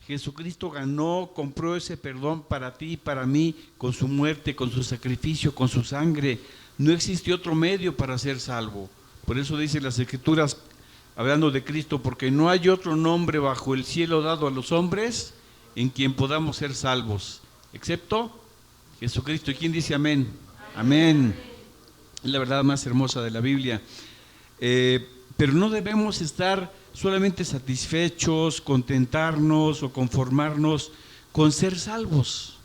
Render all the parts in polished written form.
Jesucristo ganó, compró ese perdón para ti y para mí con su muerte, con su sacrificio, con su sangre. No existe otro medio para ser salvo. Por eso dicen las Escrituras, hablando de Cristo, porque no hay otro nombre bajo el cielo dado a los hombres en quien podamos ser salvos, excepto Jesucristo. ¿Y quién dice amén? Amén. Es la verdad más hermosa de la Biblia. Pero no debemos estar solamente satisfechos, contentarnos o conformarnos con ser salvos.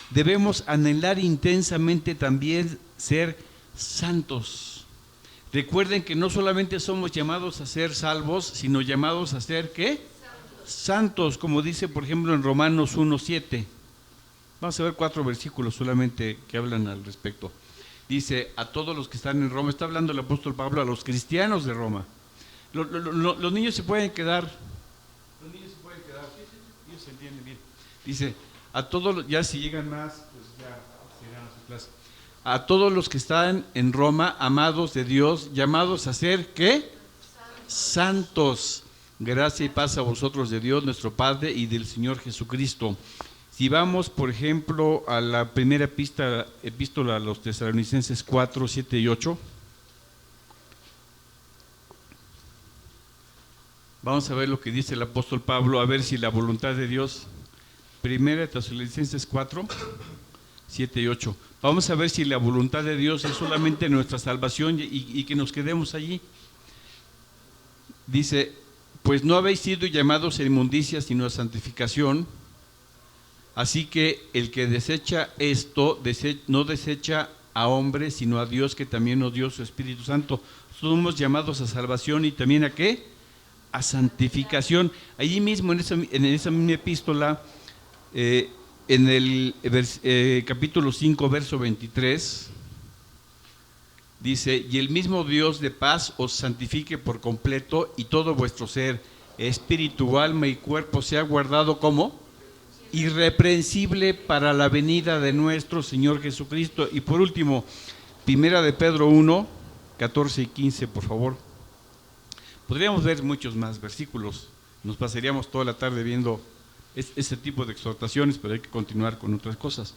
Debemos anhelar intensamente también ser santos. Recuerden que no solamente somos llamados a ser salvos, sino llamados a ser ¿qué? Santos, como dice por ejemplo en Romanos 1:7. Vamos a ver 4 versículos solamente que hablan al respecto. Dice, a todos los que están en Roma, está hablando el apóstol Pablo a los cristianos de Roma. Los niños se pueden quedar, ellos se entienden bien. Dice, a todos, ya si llegan más, pues ya serán a su clase. A todos los que están en Roma, amados de Dios, llamados a ser, ¿qué? Santos. Gracia y paz a vosotros de Dios, nuestro Padre, y del Señor Jesucristo. Si vamos, por ejemplo, a la primera epístola a los Tesalonicenses 4, 7 y 8, vamos a ver lo que dice el apóstol Pablo, a ver si la voluntad de Dios, primera Tesalonicenses 4, 7 y 8, vamos a ver si la voluntad de Dios es solamente nuestra salvación y que nos quedemos allí. Dice, pues no habéis sido llamados a inmundicia sino a santificación. Así que el que desecha esto, no desecha a hombres, sino a Dios, que también nos dio su Espíritu Santo. Somos llamados a salvación y también ¿a qué? A santificación. Allí mismo en esa misma epístola, en el capítulo 5, verso 23, dice, y el mismo Dios de paz os santifique por completo y todo vuestro ser, espíritu, alma y cuerpo sea guardado como irreprensible para la venida de nuestro Señor Jesucristo. Y por último, primera de Pedro 1, 14 y 15, por favor. Podríamos ver muchos más versículos, nos pasaríamos toda la tarde viendo este tipo de exhortaciones, pero hay que continuar con otras cosas.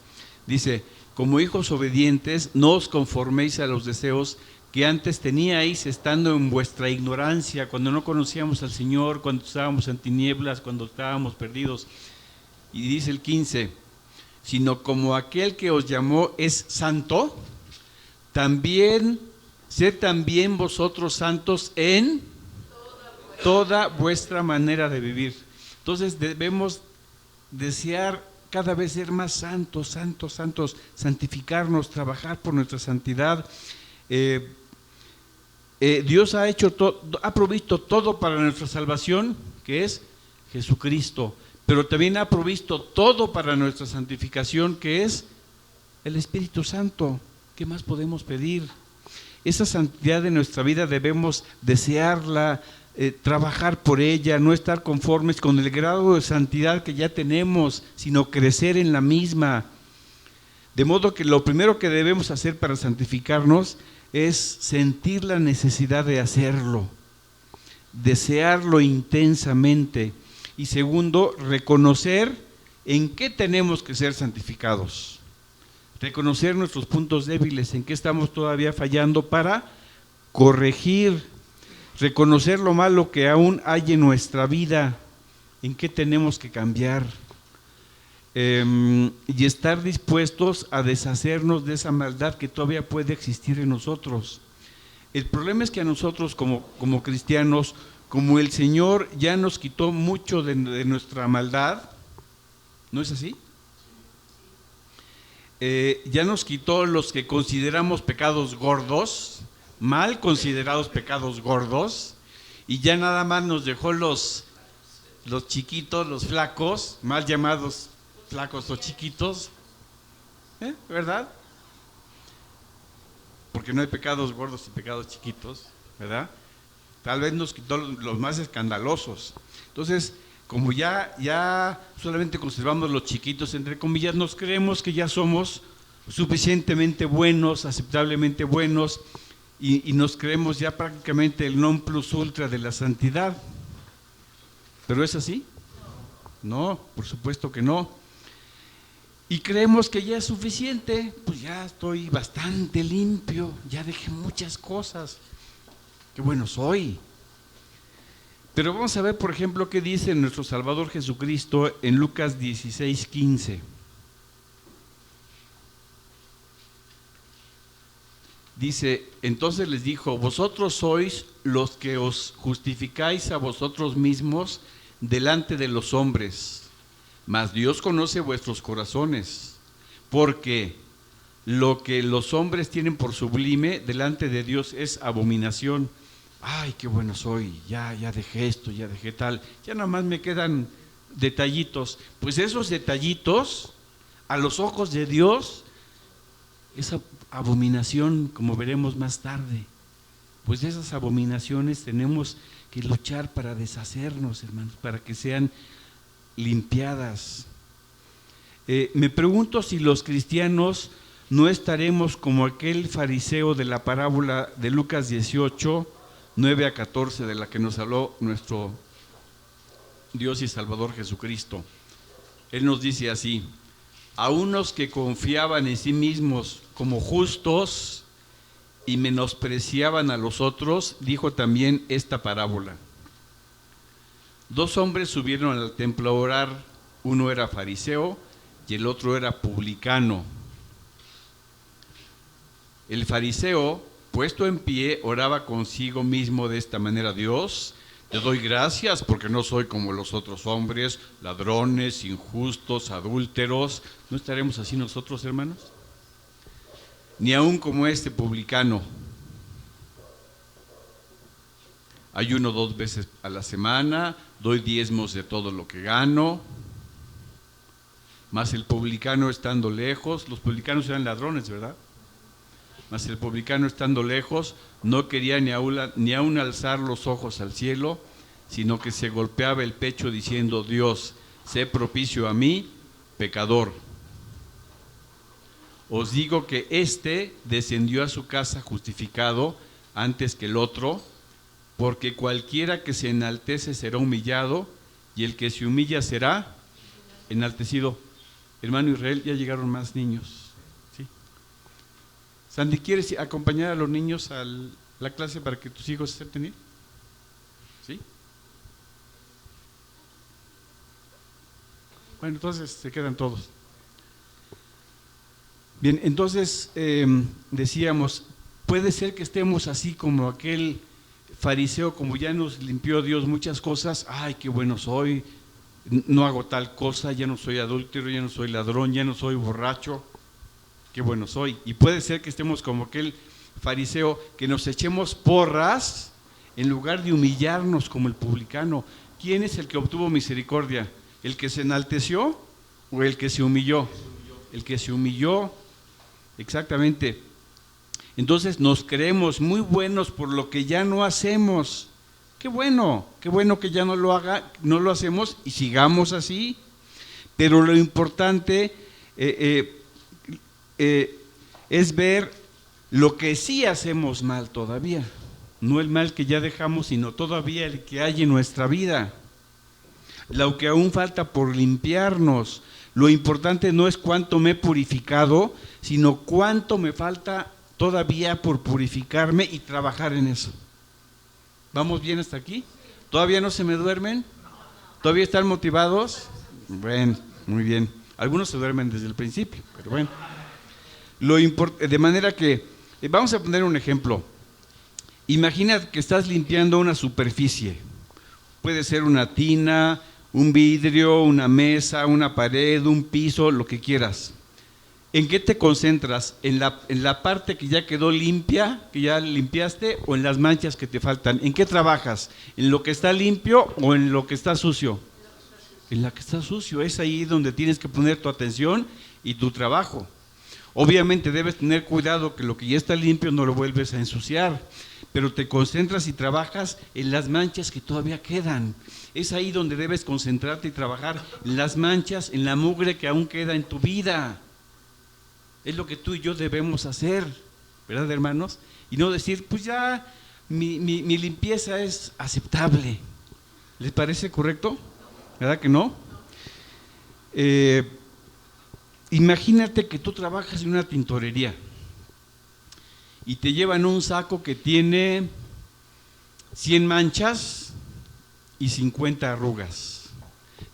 Dice, como hijos obedientes, no os conforméis a los deseos que antes teníais estando en vuestra ignorancia, cuando no conocíamos al Señor, cuando estábamos en tinieblas, cuando estábamos perdidos. Y dice el 15, sino como aquel que os llamó es santo, sed también vosotros santos en toda vuestra manera de vivir. Entonces debemos desear cada vez ser más santos, santificarnos, trabajar por nuestra santidad. Dios ha provisto todo para nuestra salvación, que es Jesucristo. Pero también ha provisto todo para nuestra santificación, que es el Espíritu Santo. ¿Qué más podemos pedir? Esa santidad de nuestra vida debemos desearla, trabajar por ella, no estar conformes con el grado de santidad que ya tenemos, sino crecer en la misma. De modo que lo primero que debemos hacer para santificarnos es sentir la necesidad de hacerlo, desearlo intensamente. Y segundo, reconocer en qué tenemos que ser santificados. Reconocer nuestros puntos débiles, en qué estamos todavía fallando para corregir. Reconocer lo malo que aún hay en nuestra vida, en qué tenemos que cambiar. Y estar dispuestos a deshacernos de esa maldad que todavía puede existir en nosotros. El problema es que a nosotros como cristianos, como el Señor ya nos quitó mucho de nuestra maldad, ¿no es así? Ya nos quitó los que consideramos pecados gordos, mal considerados pecados gordos, y ya nada más nos dejó los chiquitos, los flacos, mal llamados flacos o chiquitos, ¿verdad? Porque no hay pecados gordos y pecados chiquitos, ¿verdad? Tal vez nos quitó los más escandalosos. Entonces, como ya solamente conservamos los chiquitos, entre comillas, nos creemos que ya somos suficientemente buenos, aceptablemente buenos, y nos creemos ya prácticamente el non plus ultra de la santidad. ¿Pero es así? No, por supuesto que no. Y creemos que ya es suficiente, pues ya estoy bastante limpio, ya dejé muchas cosas, qué bueno soy. Pero vamos a ver, por ejemplo, qué dice nuestro Salvador Jesucristo en Lucas 16:15. Dice, entonces les dijo, vosotros sois los que os justificáis a vosotros mismos delante de los hombres, mas Dios conoce vuestros corazones, porque lo que los hombres tienen por sublime delante de Dios es abominación. Ay, qué bueno soy, ya dejé esto, ya dejé tal, ya nada más me quedan detallitos. Pues esos detallitos, a los ojos de Dios, esa abominación, como veremos más tarde, pues de esas abominaciones tenemos que luchar para deshacernos, hermanos, para que sean limpiadas. Me pregunto si los cristianos no estaremos como aquel fariseo de la parábola de Lucas 18, 9 a 14, de la que nos habló nuestro Dios y Salvador Jesucristo. Él nos dice así: a unos que confiaban en sí mismos como justos y menospreciaban a los otros, dijo también esta parábola. Dos hombres subieron al templo a orar, uno era fariseo y el otro era publicano. El fariseo, puesto en pie, oraba consigo mismo de esta manera: Dios, te doy gracias porque no soy como los otros hombres, ladrones, injustos, adúlteros. ¿No estaremos así nosotros, hermanos? Ni aun como este publicano. Ayuno 2 veces a la semana, doy diezmos de todo lo que gano. Mas el publicano estando lejos, los publicanos eran ladrones, ¿verdad? Mas el publicano estando lejos no quería ni aun alzar los ojos al cielo, sino que se golpeaba el pecho diciendo: Dios, sé propicio a mí, pecador. Os digo que éste descendió a su casa justificado antes que el otro, porque cualquiera que se enaltece será humillado, y el que se humilla será enaltecido. Hermano Israel, ya llegaron más niños. ¿Sí? Sandy, ¿quieres acompañar a los niños a la clase para que tus hijos acepten ir? ¿Sí? Bueno, entonces se quedan todos. Bien, entonces decíamos, puede ser que estemos así como aquel fariseo, como ya nos limpió Dios muchas cosas. Ay, qué bueno soy, no hago tal cosa, ya no soy adúltero, ya no soy ladrón, ya no soy borracho, qué bueno soy. Y puede ser que estemos como aquel fariseo, que nos echemos porras en lugar de humillarnos como el publicano. ¿Quién es el que obtuvo misericordia? ¿El que se enalteció o el que se humilló? El que se humilló, exactamente. Entonces nos creemos muy buenos por lo que ya no hacemos. Qué bueno que ya no lo hacemos y sigamos así. Pero lo importante es ver lo que sí hacemos mal todavía. No el mal que ya dejamos, sino todavía el que hay en nuestra vida. Lo que aún falta por limpiarnos. Lo importante no es cuánto me he purificado, sino cuánto me falta todavía por purificarme y trabajar en eso. ¿Vamos bien hasta aquí? ¿Todavía no se me duermen? ¿Todavía están motivados? Bueno, muy bien. Algunos se duermen desde el principio, pero bueno. De manera que, vamos a poner un ejemplo. Imagina que estás limpiando una superficie. Puede ser una tina, un vidrio, una mesa, una pared, un piso, lo que quieras. ¿En qué te concentras? ¿En la parte que ya quedó limpia, que ya limpiaste, o en las manchas que te faltan? ¿En qué trabajas? ¿En lo que está limpio o en lo que está sucio? En la que está sucio. Es ahí donde tienes que poner tu atención y tu trabajo. Obviamente debes tener cuidado que lo que ya está limpio no lo vuelves a ensuciar, pero te concentras y trabajas en las manchas que todavía quedan. Es ahí donde debes concentrarte y trabajar, en las manchas, en la mugre que aún queda en tu vida. Es lo que tú y yo debemos hacer, ¿verdad, hermanos? Y no decir, pues ya mi limpieza es aceptable. ¿Les parece correcto? ¿Verdad que no? Imagínate que tú trabajas en una tintorería y te llevan un saco que tiene 100 manchas y 50 arrugas.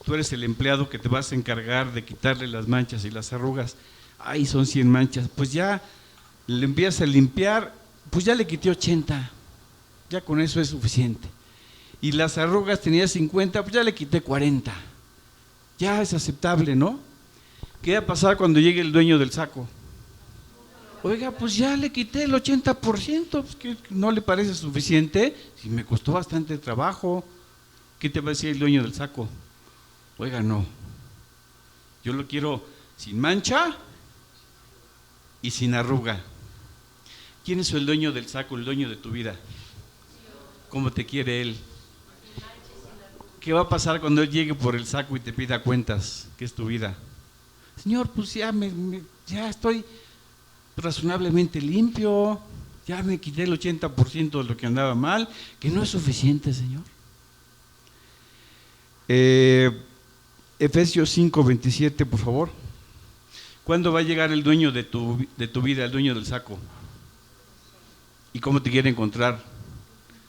Tú eres el empleado que te vas a encargar de quitarle las manchas y las arrugas. Ay, son 100 manchas. Pues ya le empiezas a limpiar, pues ya le quité 80. Ya con eso es suficiente. Y las arrugas tenía 50, pues ya le quité 40. Ya es aceptable, ¿no? ¿Qué va a pasar cuando llegue el dueño del saco? Oiga, pues ya le quité el 80%, pues ¿qué no le parece suficiente? Si me costó bastante trabajo. ¿Qué te va a decir el dueño del saco? Oiga, no, yo lo quiero sin mancha y sin arruga. ¿Quién es el dueño del saco, el dueño de tu vida? ¿Cómo te quiere Él? ¿Qué va a pasar cuando Él llegue por el saco y te pida cuentas? ¿Qué es tu vida? Señor, pues ya estoy razonablemente limpio, ya me quité el 80% de lo que andaba mal, que no es suficiente, Señor. Efesios 5:27, por favor. ¿Cuándo va a llegar el dueño de tu vida, el dueño del saco? ¿Y cómo te quiere encontrar?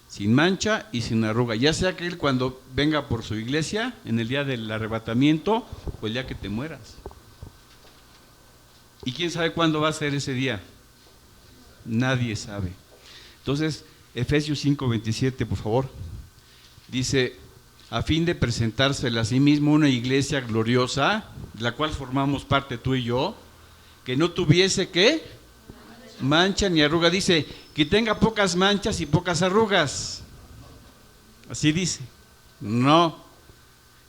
Sin mancha y sin arruga. Ya sea que Él cuando venga por su iglesia, en el día del arrebatamiento, o el día que te mueras. ¿Y quién sabe cuándo va a ser ese día? Nadie sabe. Entonces, Efesios 5:27, por favor. Dice: a fin de presentársela a sí mismo una iglesia gloriosa, de la cual formamos parte tú y yo, que no tuviese, ¿qué? Mancha ni arruga. Dice, que tenga pocas manchas y pocas arrugas. Así dice. No.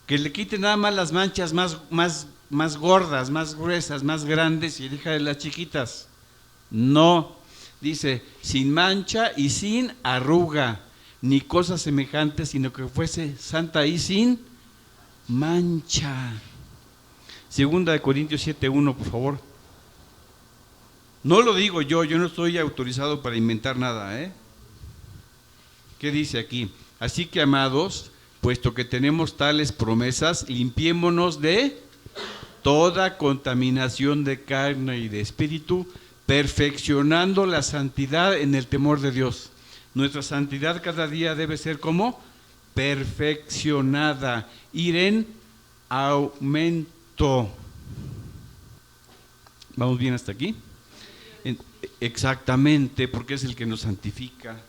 Que le quite nada más las manchas más gordas, más gruesas, más grandes y deja de las chiquitas. No. Dice, sin mancha y sin arruga, ni cosas semejantes, sino que fuese santa y sin mancha. Segunda de Corintios 7:1, por favor. No lo digo yo no estoy autorizado para inventar nada, ¿eh? ¿Qué dice aquí? Así que, amados, puesto que tenemos tales promesas, limpiémonos de toda contaminación de carne y de espíritu, perfeccionando la santidad en el temor de Dios. Nuestra santidad cada día debe ser como perfeccionada, ir en aumento. ¿Vamos bien hasta aquí? Exactamente, porque es el que nos santifica.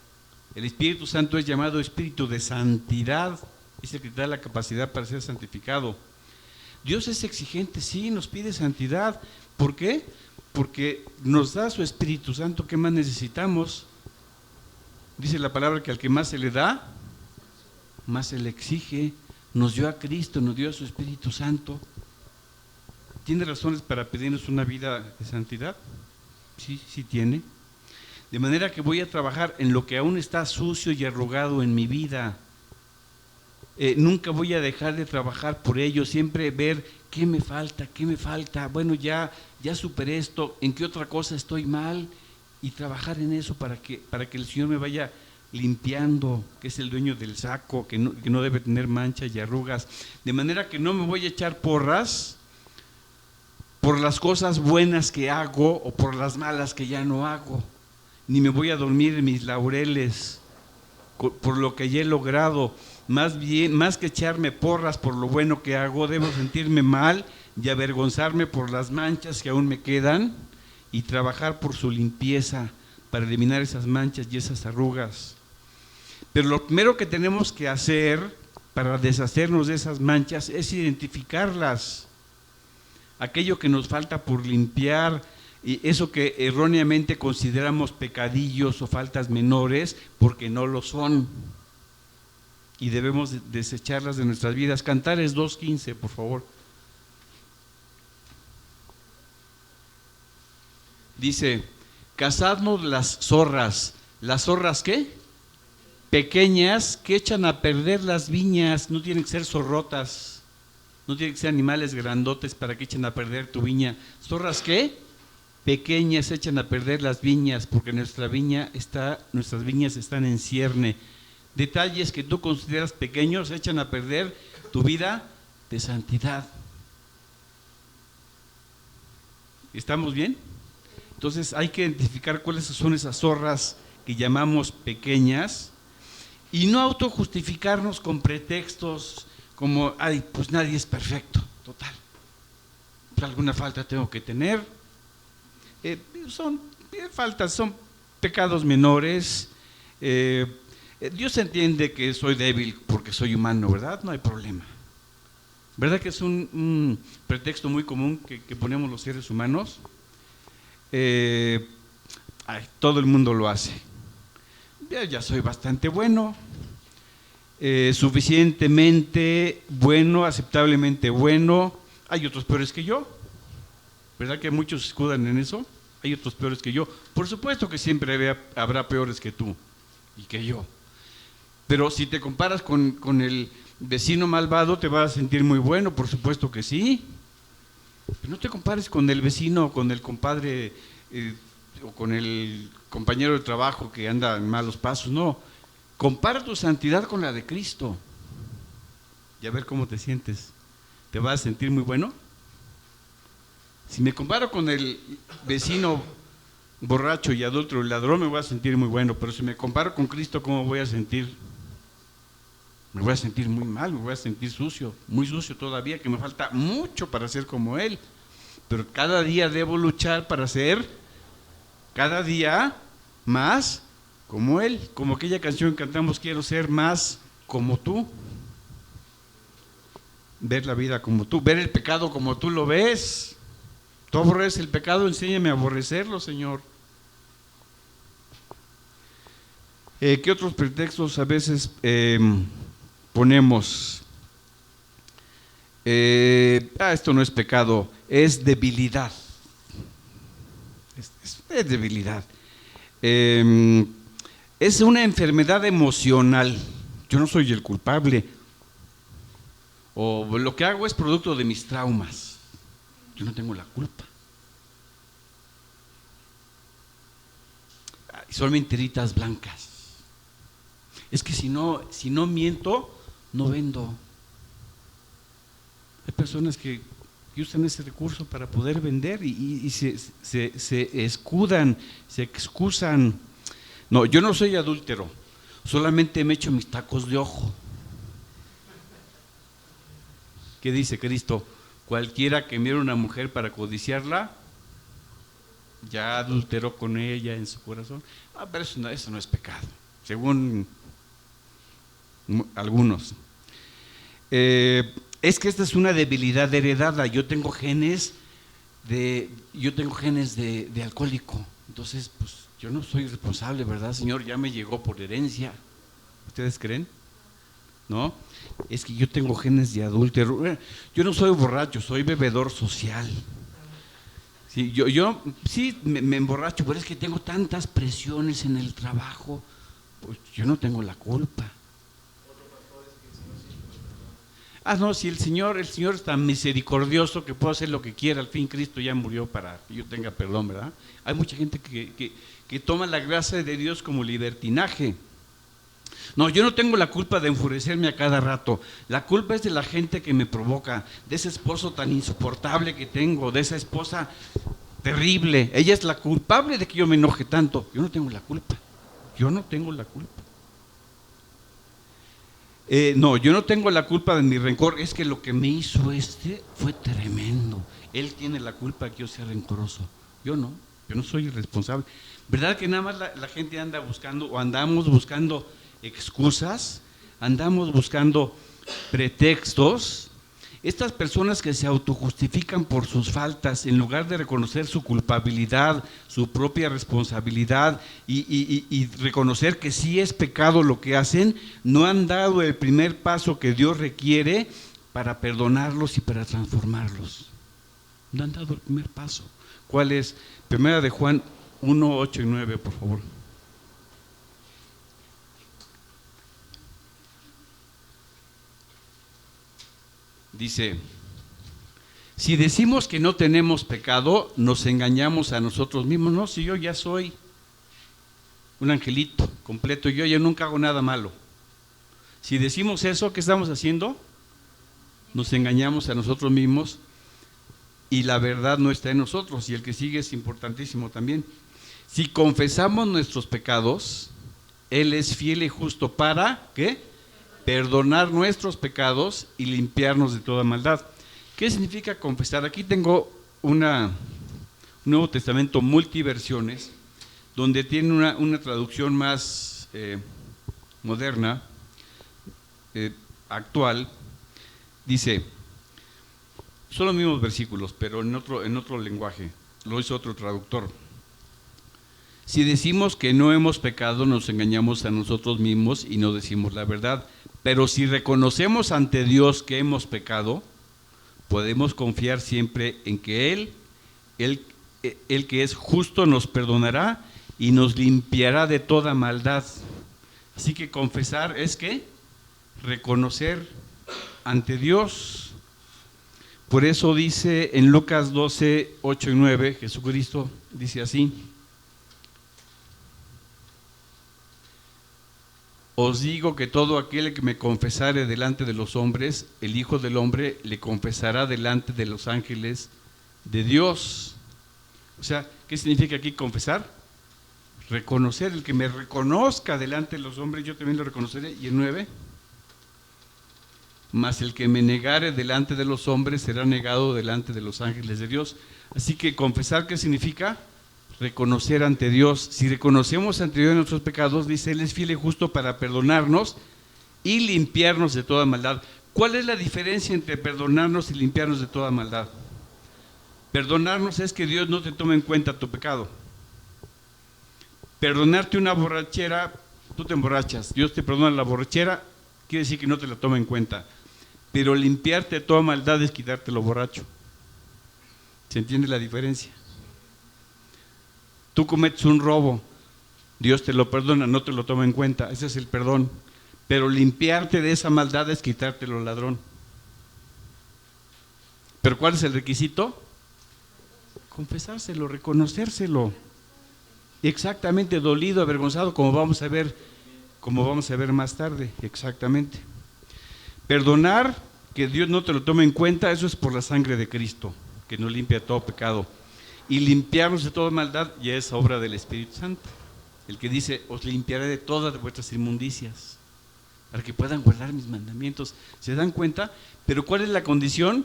El Espíritu Santo es llamado Espíritu de Santidad, es el que te da la capacidad para ser santificado. Dios es exigente, sí, nos pide santidad. ¿Por qué? Porque nos da su Espíritu Santo. ¿Qué más necesitamos? Dice la palabra que al que más se le da, más se le exige. Nos dio a Cristo, nos dio a su Espíritu Santo. ¿Tiene razones para pedirnos una vida de santidad? Sí, sí tiene. De manera que voy a trabajar en lo que aún está sucio y arrugado en mi vida. Nunca voy a dejar de trabajar por ello, siempre ver qué me falta. Bueno, ya superé esto, en qué otra cosa estoy mal, y trabajar en eso para que el Señor me vaya limpiando, que es el dueño del saco, que no debe tener manchas y arrugas. De manera que no me voy a echar porras por las cosas buenas que hago o por las malas que ya no hago, ni me voy a dormir en mis laureles por lo que ya he logrado. Más bien, más que echarme porras por lo bueno que hago, debo sentirme mal y avergonzarme por las manchas que aún me quedan y trabajar por su limpieza para eliminar esas manchas y esas arrugas. Pero lo primero que tenemos que hacer para deshacernos de esas manchas es identificarlas. Aquello que nos falta por limpiar, y eso que erróneamente consideramos pecadillos o faltas menores, porque no lo son. Y debemos desecharlas de nuestras vidas. Cantares 2:15, por favor. Dice, cazadnos las zorras. ¿Las zorras qué? Pequeñas que echan a perder las viñas. No tienen que ser zorrotas, no tienen que ser animales grandotes para que echen a perder tu viña. ¿Zorras qué? Pequeñas echan a perder las viñas, porque nuestras viñas están en cierne. Detalles que tú consideras pequeños echan a perder tu vida de santidad. ¿Estamos bien? Entonces hay que identificar cuáles son esas zorras que llamamos pequeñas y no autojustificarnos con pretextos como, ay, pues nadie es perfecto, total, pues alguna falta tengo que tener. Son faltas, son pecados menores. Dios entiende que soy débil porque soy humano, ¿verdad? No hay problema. ¿Verdad que es un pretexto muy común que ponemos los seres humanos? Todo el mundo lo hace. Ya soy bastante bueno, suficientemente bueno, aceptablemente bueno. Hay otros peores que yo. ¿Verdad que muchos se escudan en eso? Hay otros peores que yo. Por supuesto que siempre habrá peores que tú y que yo. Pero si te comparas con el vecino malvado, te vas a sentir muy bueno, por supuesto que sí. Pero no te compares con el vecino, con el compadre o con el compañero de trabajo que anda en malos pasos, no. Compara tu santidad con la de Cristo y a ver cómo te sientes. ¿Te vas a sentir muy bueno? Si me comparo con el vecino borracho y adúltero y ladrón, me voy a sentir muy bueno, pero si me comparo con Cristo, ¿cómo voy a sentir? Me voy a sentir muy mal, me voy a sentir sucio, muy sucio todavía, que me falta mucho para ser como Él. Pero cada día debo luchar para ser cada día más como Él. Como aquella canción que cantamos, quiero ser más como tú. Ver la vida como tú, ver el pecado como tú lo ves. Tú aborreces el pecado, enséñame a aborrecerlo, Señor. ¿Qué otros pretextos a veces ponemos? Esto no es pecado, es debilidad. Es debilidad. Es una enfermedad emocional. Yo no soy el culpable. O lo que hago es producto de mis traumas. Yo no tengo la culpa. Son mentiritas blancas. Es que si no miento, no vendo. Hay personas que usan ese recurso para poder vender y se escudan, se excusan. No, yo no soy adúltero, solamente me echo mis tacos de ojo. ¿Qué dice Cristo? Cualquiera que mire a una mujer para codiciarla, ya adulteró con ella en su corazón. Pero eso no es pecado, según algunos. Es que esta es una debilidad heredada. Yo tengo genes de alcohólico. Entonces, pues yo no soy responsable, ¿verdad, Señor? Ya me llegó por herencia. ¿Ustedes creen? ¿No? Es que yo tengo genes de adúltero. Yo no soy borracho, soy bebedor social. Sí, yo sí me emborracho, pero es que tengo tantas presiones en el trabajo. Pues yo no tengo la culpa. No, si el Señor es tan misericordioso que puede hacer lo que quiera, al fin Cristo ya murió para que yo tenga perdón, ¿verdad? Hay mucha gente que toma la gracia de Dios como libertinaje. No, yo no tengo la culpa de enfurecerme a cada rato. La culpa es de la gente que me provoca, de ese esposo tan insoportable que tengo, de esa esposa terrible. Ella es la culpable de que yo me enoje tanto. Yo no tengo la culpa. Yo no tengo la culpa. No, yo no tengo la culpa de mi rencor. Es que lo que me hizo fue tremendo. Él tiene la culpa de que yo sea rencoroso. Yo no soy el responsable. ¿Verdad que nada más la gente anda buscando o andamos buscando excusas, andamos buscando pretextos? Estas personas que se autojustifican por sus faltas en lugar de reconocer su culpabilidad, su propia responsabilidad y reconocer que sí es pecado lo que hacen, no han dado el primer paso que Dios requiere para perdonarlos y para transformarlos. No han dado el primer paso. ¿Cuál es? Primera de Juan 1, 8 y 9, por favor. Dice, si decimos que no tenemos pecado, nos engañamos a nosotros mismos. No, si yo ya soy un angelito completo, yo ya nunca hago nada malo. Si decimos eso, ¿qué estamos haciendo? Nos engañamos a nosotros mismos y la verdad no está en nosotros. Y el que sigue es importantísimo también. Si confesamos nuestros pecados, Él es fiel y justo para, ¿qué? Perdonar nuestros pecados y limpiarnos de toda maldad. ¿Qué significa confesar? Aquí tengo un Nuevo Testamento multiversiones, donde tiene una traducción más moderna, actual. Dice, son los mismos versículos, pero en otro lenguaje, lo hizo otro traductor. Si decimos que no hemos pecado, nos engañamos a nosotros mismos y no decimos la verdad. Pero si reconocemos ante Dios que hemos pecado, podemos confiar siempre en que Él que es justo nos perdonará y nos limpiará de toda maldad. Así que confesar es ¿qué? Reconocer ante Dios. Por eso dice en Lucas 12, 8 y 9, Jesucristo dice así: os digo que todo aquel que me confesare delante de los hombres, el Hijo del Hombre le confesará delante de los ángeles de Dios. O sea, ¿qué significa aquí confesar? Reconocer. El que me reconozca delante de los hombres, yo también lo reconoceré. Y el 9, mas el que me negare delante de los hombres será negado delante de los ángeles de Dios. Así que confesar, ¿qué significa? Reconocer ante Dios. Si reconocemos ante Dios nuestros pecados, dice, Él es fiel y justo para perdonarnos y limpiarnos de toda maldad. ¿Cuál es la diferencia entre perdonarnos y limpiarnos de toda maldad? Perdonarnos es que Dios no te toma en cuenta tu pecado. Perdonarte una borrachera, tú te emborrachas, Dios te perdona la borrachera, quiere decir que no te la toma en cuenta. Pero limpiarte de toda maldad es quitarte lo borracho. ¿Se entiende la diferencia? Tú cometes un robo, Dios te lo perdona, no te lo toma en cuenta, ese es el perdón. Pero limpiarte de esa maldad es quitarte lo ladrón. ¿Pero cuál es el requisito? Confesárselo, reconocérselo. Exactamente, dolido, avergonzado, como vamos a ver más tarde, exactamente. Perdonar, que Dios no te lo tome en cuenta, eso es por la sangre de Cristo, que nos limpia todo pecado. Y limpiarnos de toda maldad ya es obra del Espíritu Santo, el que dice, os limpiaré de todas vuestras inmundicias, para que puedan guardar mis mandamientos. ¿Se dan cuenta? Pero ¿cuál es la condición?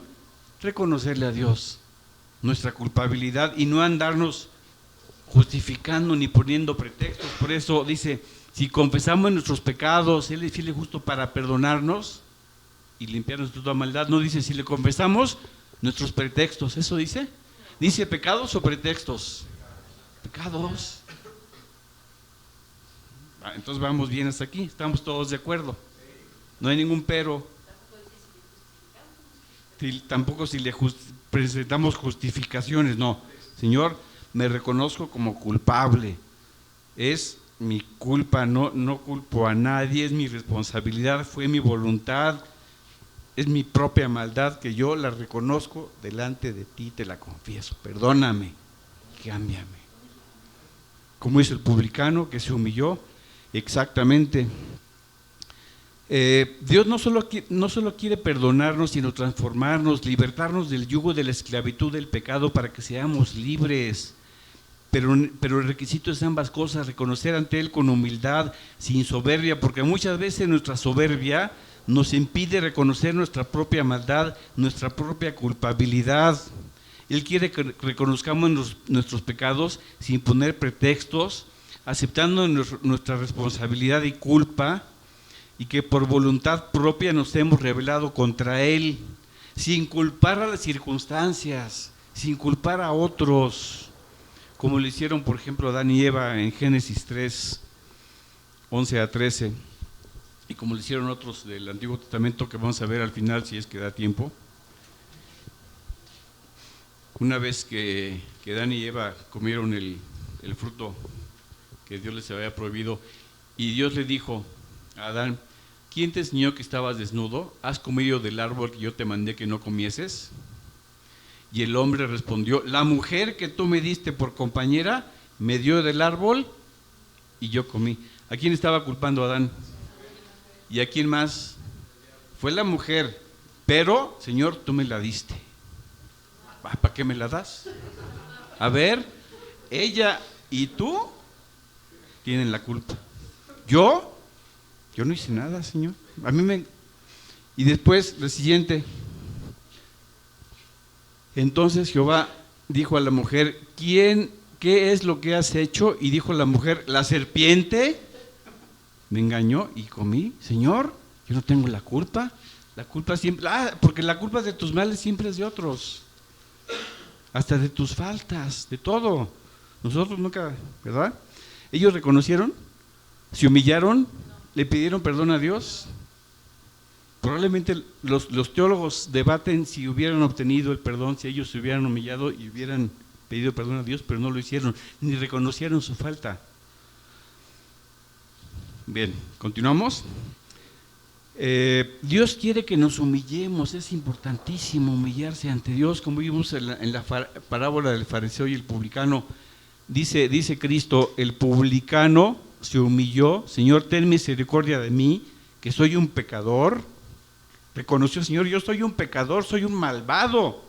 Reconocerle a Dios nuestra culpabilidad y no andarnos justificando ni poniendo pretextos. Por eso dice, si confesamos nuestros pecados, Él es fiel y justo para perdonarnos y limpiarnos de toda maldad. No dice si le confesamos nuestros pretextos, ¿eso dice? ¿Dice pecados o pretextos? Pecados. Entonces vamos bien hasta aquí, estamos todos de acuerdo, no hay ningún pero. Tampoco si le presentamos justificaciones, no. Señor, me reconozco como culpable, es mi culpa, no culpo a nadie, es mi responsabilidad, fue mi voluntad, es mi propia maldad que yo la reconozco delante de ti, te la confieso, perdóname, cámbiame. Como hizo el publicano que se humilló, exactamente. Dios no solo quiere perdonarnos, sino transformarnos, libertarnos del yugo de la esclavitud del pecado para que seamos libres. Pero el requisito es ambas cosas, reconocer ante Él con humildad, sin soberbia, porque muchas veces nuestra soberbia nos impide reconocer nuestra propia maldad, nuestra propia culpabilidad. Él quiere que reconozcamos nuestros pecados sin poner pretextos, aceptando nuestra responsabilidad y culpa, y que por voluntad propia nos hemos rebelado contra Él, sin culpar a las circunstancias, sin culpar a otros, como lo hicieron, por ejemplo, Adán y Eva en Génesis 3, 11 a 13, y como lo hicieron otros del Antiguo Testamento, que vamos a ver al final si es que da tiempo. Una vez que Adán y Eva comieron el fruto que Dios les había prohibido, y Dios le dijo a Adán, ¿quién te enseñó que estabas desnudo? ¿Has comido del árbol que yo te mandé que no comieses? Y el hombre respondió, la mujer que tú me diste por compañera me dio del árbol y yo comí. ¿A quién estaba culpando Adán? ¿Y a quién más? Fue la mujer, pero Señor, tú me la diste. ¿Para qué me la das? A ver, ella y tú tienen la culpa. Yo no hice nada, Señor. Y después, lo siguiente. Entonces Jehová dijo a la mujer, ¿qué es lo que has hecho? Y dijo la mujer, la serpiente me engañó y comí. Señor, yo no tengo la culpa. La culpa siempre, porque la culpa de tus males siempre es de otros. Hasta de tus faltas, de todo. Nosotros nunca, ¿verdad? Ellos reconocieron, se humillaron, le pidieron perdón a Dios. Probablemente los teólogos debaten si hubieran obtenido el perdón, si ellos se hubieran humillado y hubieran pedido perdón a Dios, pero no lo hicieron, ni reconocieron su falta. Bien, continuamos. Dios quiere que nos humillemos, es importantísimo humillarse ante Dios, como vimos en la parábola del fariseo y el publicano. Dice Cristo, el publicano se humilló, Señor, ten misericordia de mí, que soy un pecador. Reconoció, Señor, yo soy un pecador, soy un malvado,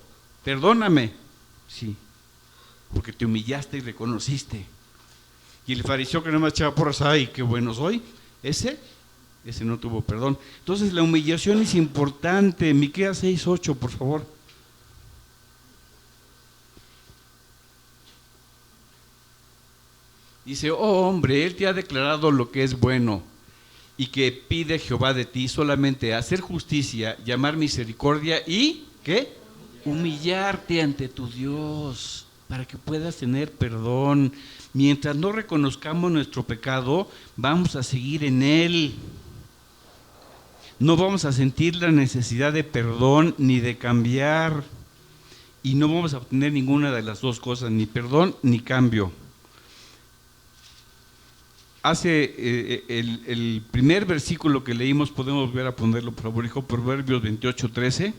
perdóname. Sí, porque te humillaste y reconociste. Y el fariseo que no me echaba porras, ay, qué bueno soy, ese no tuvo perdón. Entonces la humillación es importante. Miqueas 6:8, por favor. Dice, oh hombre, él te ha declarado lo que es bueno, y que pide Jehová de ti solamente hacer justicia, llamar misericordia y, ¿qué? Humillarte ante tu Dios, para que puedas tener perdón. Mientras no reconozcamos nuestro pecado, vamos a seguir en él. No vamos a sentir la necesidad de perdón ni de cambiar, y no vamos a obtener ninguna de las dos cosas, ni perdón ni cambio. El primer versículo que leímos, podemos volver a ponerlo, por favor, hijo, Proverbios 28:13.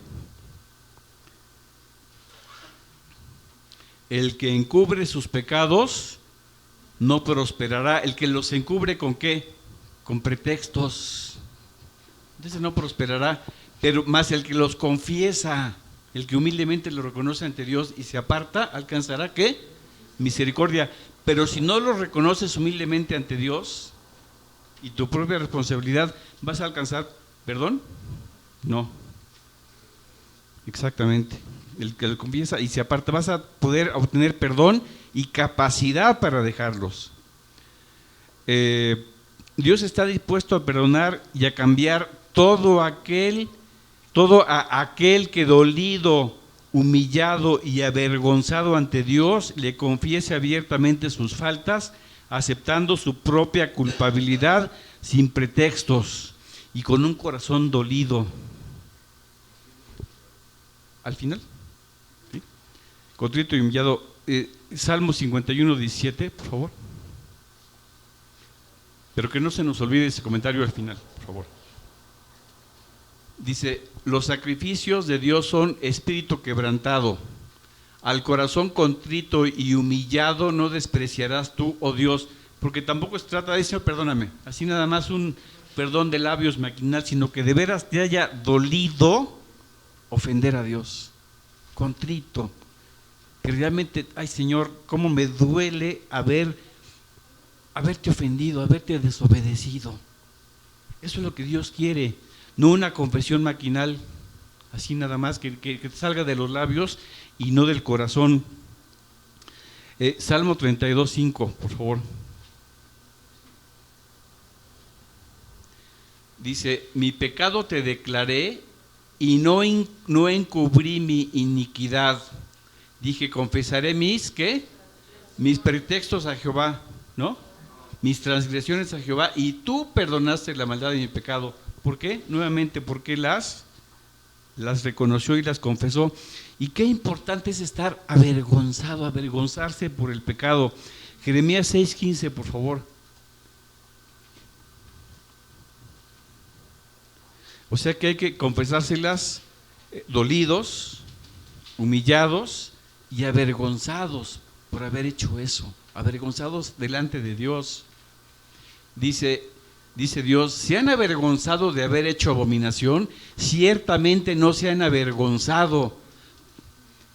El que encubre sus pecados no prosperará. El que los encubre, ¿con qué? Con pretextos. Entonces no prosperará, pero más el que los confiesa, el que humildemente lo reconoce ante Dios y se aparta, alcanzará, ¿qué? Misericordia. Pero si no lo reconoces humildemente ante Dios y tu propia responsabilidad, ¿vas a alcanzar perdón? No. Exactamente. El que lo confiesa y se aparta, vas a poder obtener perdón y capacidad para dejarlos. Dios está dispuesto a perdonar y a cambiar todo aquel que dolido, humillado y avergonzado ante Dios, le confiese abiertamente sus faltas, aceptando su propia culpabilidad sin pretextos y con un corazón dolido. Al final, ¿sí? Contrito y humillado. Salmo 51:17, por favor. Pero que no se nos olvide ese comentario al final, por favor. Dice, los sacrificios de Dios son espíritu quebrantado. Al corazón contrito y humillado no despreciarás tú, oh Dios, porque tampoco se trata de eso, perdóname, así nada más un perdón de labios maquinal, sino que de veras te haya dolido ofender a Dios, contrito, que realmente, ay Señor, cómo me duele haberte ofendido, haberte desobedecido. Eso es lo que Dios quiere. No una confesión maquinal, así nada más, que te salga de los labios y no del corazón. Salmo 32:5, por favor. Dice, mi pecado te declaré y no encubrí mi iniquidad. Dije, confesaré mis pretextos a Jehová, ¿no? Mis transgresiones a Jehová, y tú perdonaste la maldad de mi pecado. ¿Por qué? Nuevamente, porque las reconoció y las confesó. Y qué importante es estar avergonzado, avergonzarse por el pecado. Jeremías 6:15, por favor. O sea que hay que confesárselas dolidos, humillados y avergonzados por haber hecho eso, avergonzados delante de Dios. Dice Dios, ¿se han avergonzado de haber hecho abominación? Ciertamente no se han avergonzado.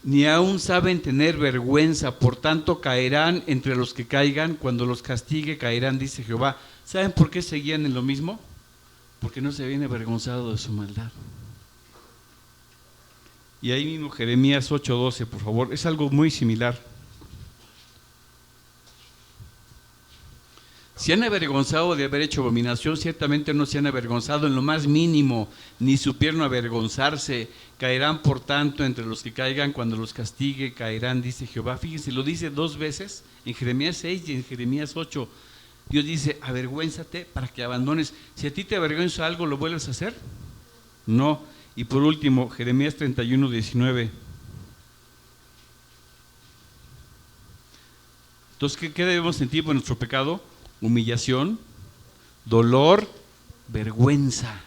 ni aún saben tener vergüenza, por tanto caerán entre los que caigan, cuando los castigue caerán, dice Jehová. ¿Saben por qué seguían en lo mismo? Porque no se habían avergonzado de su maldad. Y ahí mismo Jeremías 8:12, por favor, es algo muy similar. Se han avergonzado de haber hecho abominación, ciertamente no se han avergonzado en lo más mínimo, ni supieron avergonzarse. Caerán por tanto entre los que caigan, cuando los castigue caerán, dice Jehová. Fíjense, lo dice 2 veces, en Jeremías 6 y en Jeremías 8. Dios dice, avergüénzate para que abandones. Si a ti te avergüenza algo, ¿lo vuelves a hacer? No. Y por último, Jeremías 31:19. Entonces, ¿qué debemos sentir por nuestro pecado? Humillación, dolor, vergüenza.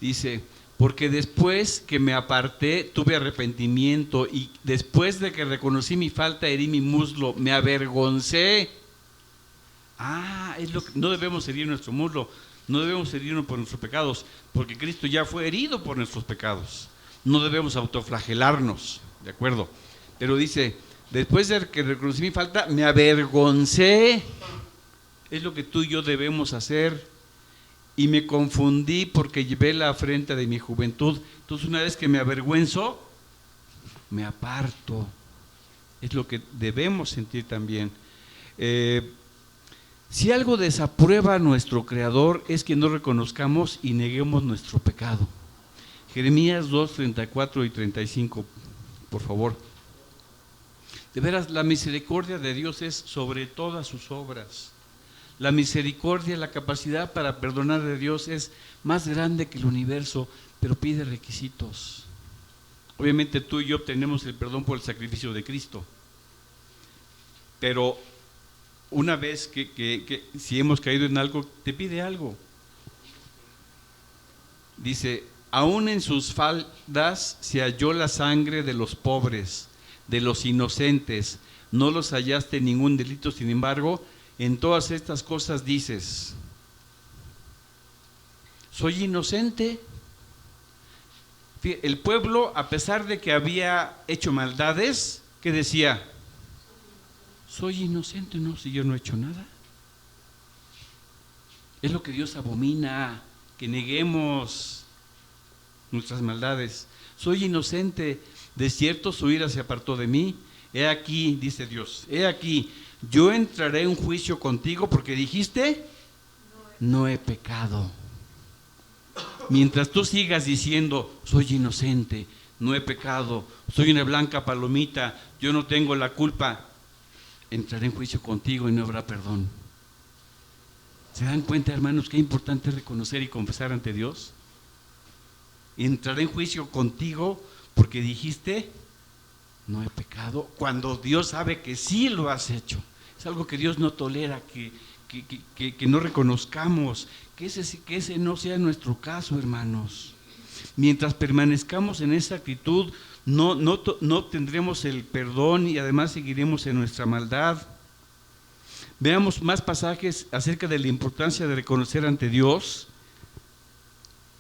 Dice, porque después que me aparté tuve arrepentimiento, y después de que reconocí mi falta herí mi muslo, me avergoncé. Es lo que no debemos herir nuestro muslo, no debemos herirnos por nuestros pecados, porque Cristo ya fue herido por nuestros pecados. No debemos autoflagelarnos, ¿de acuerdo? Pero dice, después de que reconocí mi falta, me avergoncé. Es lo que tú y yo debemos hacer. Y me confundí porque llevé la afrenta de mi juventud. Entonces, una vez que me avergüenzo, me aparto. Es lo que debemos sentir también. Si algo desaprueba a nuestro Creador, es que no reconozcamos y neguemos nuestro pecado. Jeremías 2:34 y 35, por favor. De veras, la misericordia de Dios es sobre todas sus obras. La misericordia, la capacidad para perdonar de Dios es más grande que el universo, pero pide requisitos. Obviamente tú y yo obtenemos el perdón por el sacrificio de Cristo, pero una vez que si hemos caído en algo, te pide algo. Dice, aún en sus faldas se halló la sangre de los pobres, de los inocentes, no los hallaste ningún delito, sin embargo, en todas estas cosas dices, soy inocente. El pueblo, a pesar de que había hecho maldades, ¿qué decía? Soy inocente, no, si yo no he hecho nada. Es lo que Dios abomina, que neguemos nuestras maldades. Soy inocente, de cierto su ira se apartó de mí. He aquí, dice Dios, he aquí, yo entraré en juicio contigo porque dijiste, no he pecado. Mientras tú sigas diciendo, soy inocente, no he pecado, soy una blanca palomita, yo no tengo la culpa, entraré en juicio contigo y no habrá perdón. ¿Se dan cuenta, hermanos, qué importante es reconocer y confesar ante Dios? Entraré en juicio contigo porque dijiste, no he pecado, cuando Dios sabe que sí lo has hecho. Es algo que Dios no tolera, que no reconozcamos, que ese no sea nuestro caso, hermanos. Mientras permanezcamos en esa actitud, no tendremos el perdón y además seguiremos en nuestra maldad. Veamos más pasajes acerca de la importancia de reconocer ante Dios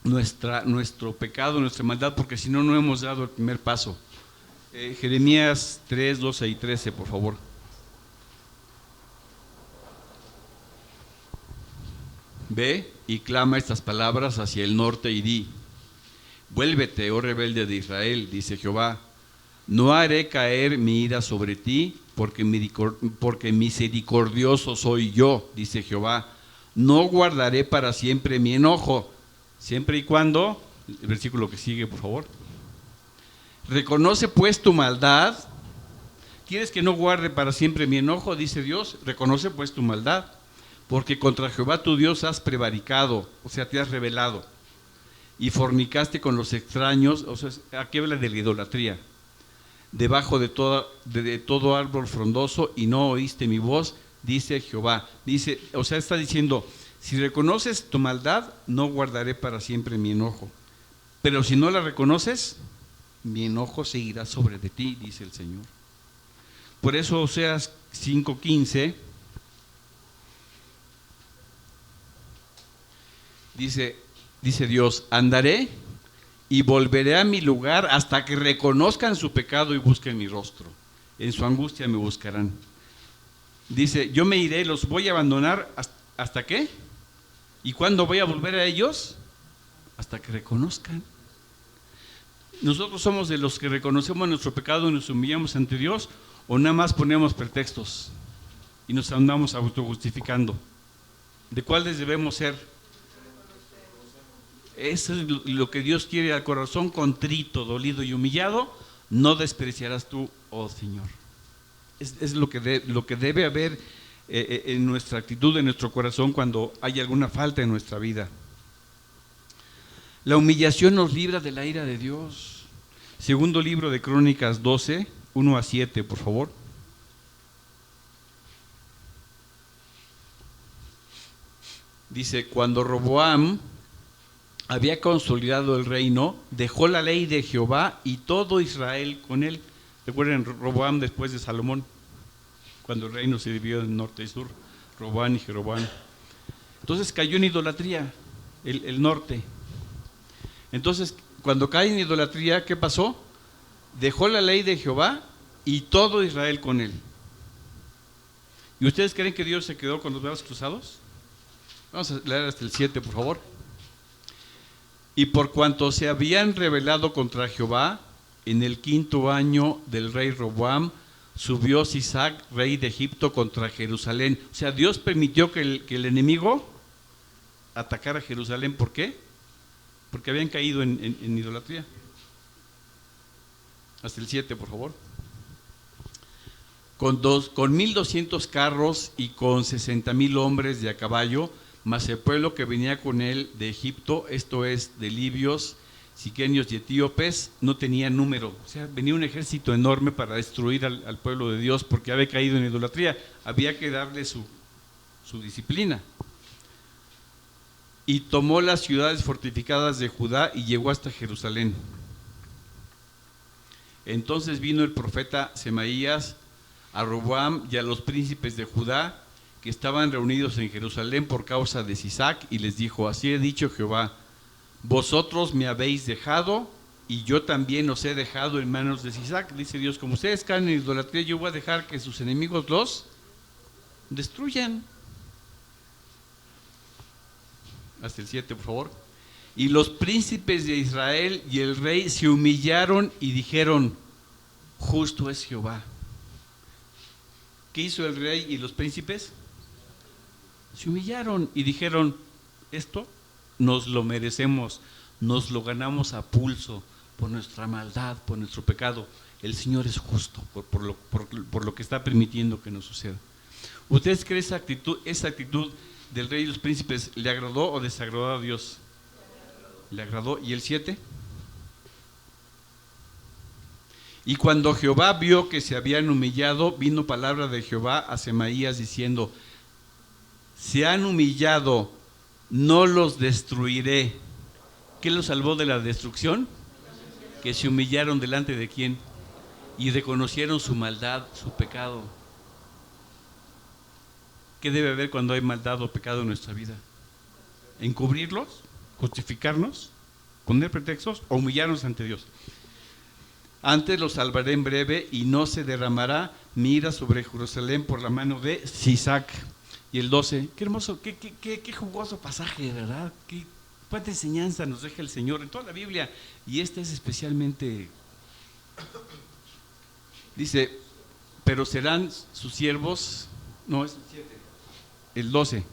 nuestro pecado, nuestra maldad, porque si no, no hemos dado el primer paso. Jeremías 3, 12 y 13, por favor. Ve y clama estas palabras hacia el norte y di, vuélvete, oh rebelde de Israel, dice Jehová, no haré caer mi ira sobre ti, porque misericordioso soy yo, dice Jehová, no guardaré para siempre mi enojo, siempre y cuando, el versículo que sigue, por favor. Reconoce pues tu maldad. ¿Quieres que no guarde para siempre mi enojo? Dice Dios. Reconoce pues tu maldad, porque contra Jehová tu Dios has prevaricado, o sea, te has rebelado, y fornicaste con los extraños, o sea, aquí habla de la idolatría, debajo de todo árbol frondoso, y no oíste mi voz, dice Jehová. Dice, o sea, está diciendo, si reconoces tu maldad, no guardaré para siempre mi enojo, pero si no la reconoces, mi enojo seguirá sobre de ti, dice el Señor. Por eso Oseas 5:15 dice Dios, andaré y volveré a mi lugar hasta que reconozcan su pecado y busquen mi rostro. En su angustia me buscarán. Dice, yo me iré, los voy a abandonar ¿hasta qué? ¿Y cuándo voy a volver a ellos? Hasta que reconozcan. ¿Nosotros somos de los que reconocemos nuestro pecado y nos humillamos ante Dios, o nada más ponemos pretextos y nos andamos autojustificando? ¿De cuáles debemos ser? Eso es lo que Dios quiere, al corazón contrito, dolido y humillado, no despreciarás tú, oh Señor. Es lo que debe haber en nuestra actitud, en nuestro corazón, cuando hay alguna falta en nuestra vida. La humillación nos libra de la ira de Dios. Segundo libro de Crónicas 12, 1-7, por favor. Dice, cuando Roboam había consolidado el reino, dejó la ley de Jehová y todo Israel con él. Recuerden, Roboam después de Salomón, cuando el reino se dividió en norte y sur, Roboam y Jeroboam. Entonces cayó en idolatría el norte. Entonces, cuando cae en idolatría, ¿qué pasó? Dejó la ley de Jehová y todo Israel con él. ¿Y ustedes creen que Dios se quedó con los brazos cruzados? Vamos a leer hasta el 7, por favor. Y por cuanto se habían rebelado contra Jehová, en el 5º año del rey Roboam, subió Sisac, rey de Egipto, contra Jerusalén. O sea, Dios permitió que el enemigo atacara Jerusalén. ¿Por qué? Porque habían caído en idolatría. Hasta el 7, por favor. Con 1,200 carros y con 60,000 hombres de a caballo, mas el pueblo que venía con él de Egipto, esto es, de libios, siquenios y etíopes, no tenía número. O sea, venía un ejército enorme para destruir al pueblo de Dios, porque había caído en idolatría. Había que darle su disciplina. Y tomó las ciudades fortificadas de Judá y llegó hasta Jerusalén. Entonces vino el profeta Semaías a Roboam y a los príncipes de Judá, que estaban reunidos en Jerusalén por causa de Sisac, y les dijo, así ha dicho Jehová, vosotros me habéis dejado, y yo también os he dejado en manos de Sisac. Dice Dios, como ustedes caen en idolatría, yo voy a dejar que sus enemigos los destruyan. Hasta el 7, por favor. Y los príncipes de Israel y el rey se humillaron y dijeron, justo es Jehová. ¿Qué hizo el rey y los príncipes? Se humillaron y dijeron, esto nos lo merecemos, nos lo ganamos a pulso por nuestra maldad, por nuestro pecado. El Señor es justo por lo que está permitiendo que nos suceda. ¿Ustedes creen esa actitud del rey y los príncipes le agradó o desagradó a Dios? Le agradó. ¿Y el 7? Y cuando Jehová vio que se habían humillado, vino palabra de Jehová a Semaías diciendo, se han humillado, no los destruiré. ¿Qué los salvó de la destrucción? Que se humillaron delante de quién y reconocieron su maldad, su pecado. ¿Qué debe haber cuando hay maldad o pecado en nuestra vida? ¿Encubrirlos? ¿Justificarnos? ¿Poner pretextos? ¿O humillarnos ante Dios? Antes los salvaré en breve y no se derramará mi ira sobre Jerusalén por la mano de Sisac. Y el 12, qué hermoso, qué jugoso pasaje, ¿verdad? Cuánta enseñanza nos deja el Señor en toda la Biblia. Y este es especialmente, dice, pero serán sus siervos, no, es el 7, el 12.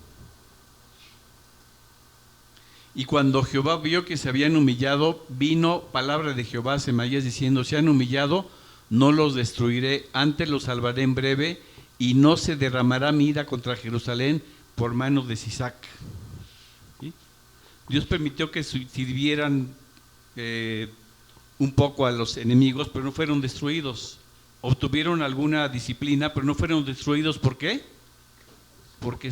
Y cuando Jehová vio que se habían humillado, vino palabra de Jehová a Semaías diciendo, se han humillado, no los destruiré, antes los salvaré en breve, y no se derramará mi ira contra Jerusalén por mano de Sisac. ¿Sí? Dios permitió que sirvieran un poco a los enemigos, pero no fueron destruidos. Obtuvieron alguna disciplina, pero no fueron destruidos. ¿Por qué? Porque